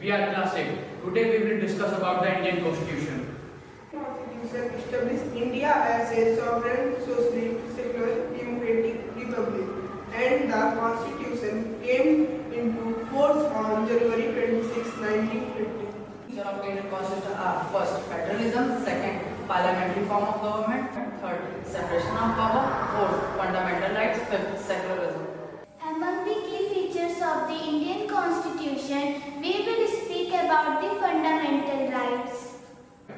We are class 8. Today we will discuss about the Indian Constitution. Constitution established India as a sovereign, socialist, secular, democratic republic, and the Constitution came into force on January 26, 1950. Features of Indian Constitution are: first, federalism; second, parliamentary form of government; third, separation of power; fourth, fundamental rights; fifth, secularism. Among the key features of the Indian Constitution, we will speak about the fundamental rights.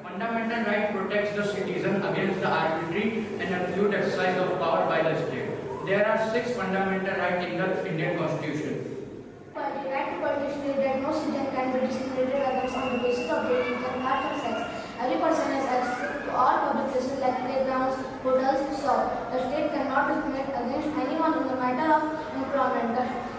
Fundamental right protects the citizen against the arbitrary and absolute exercise of power by the state. There are 6 fundamental rights in the Indian Constitution. The right to politics is that no citizen can be discriminated against on the basis of their income, caste, or sex. Every person has access to all public places like playgrounds, hotels, shops. The state cannot discriminate against anyone in the matter of employment.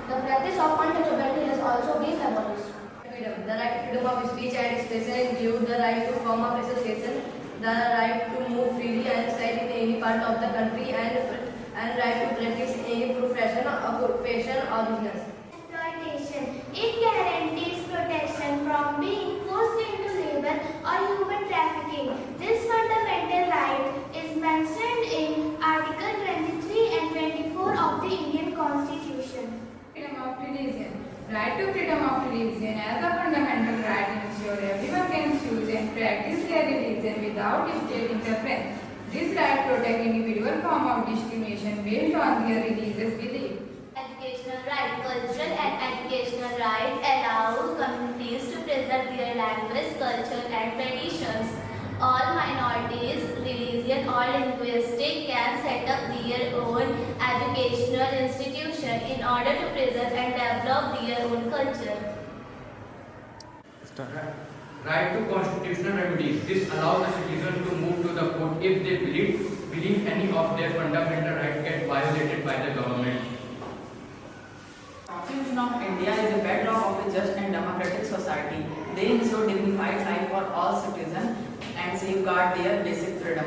The practice of untouchability has also been abolished. Freedom. The right to freedom of speech and expression include the right to form of association, the right to move freely and reside in any part of the country, and right to practice any profession, occupation, or business. Exploitation. It guarantees protection from being forced into labor or human trafficking. This fundamental right is mentioned in Article 23 and 24 of the Indian Constitution. Freedom of religion. Right to freedom of religion as a fundamental right ensures everyone can choose and practice their religion without state interference. This right protects individual form of discrimination based on their religious belief. Educational right. Cultural and educational right allow communities to preserve their language, culture and traditions. All minorities, religion or linguistic can set up their own educational institution in order to preserve and develop their own culture. Right to constitutional remedies. This allows the citizen to move to the court if they believe any of their fundamental rights get violated by the government. Constitution of India is the bedrock of a just and democratic society. They ensure dignified life for all citizens and safeguard their basic freedom.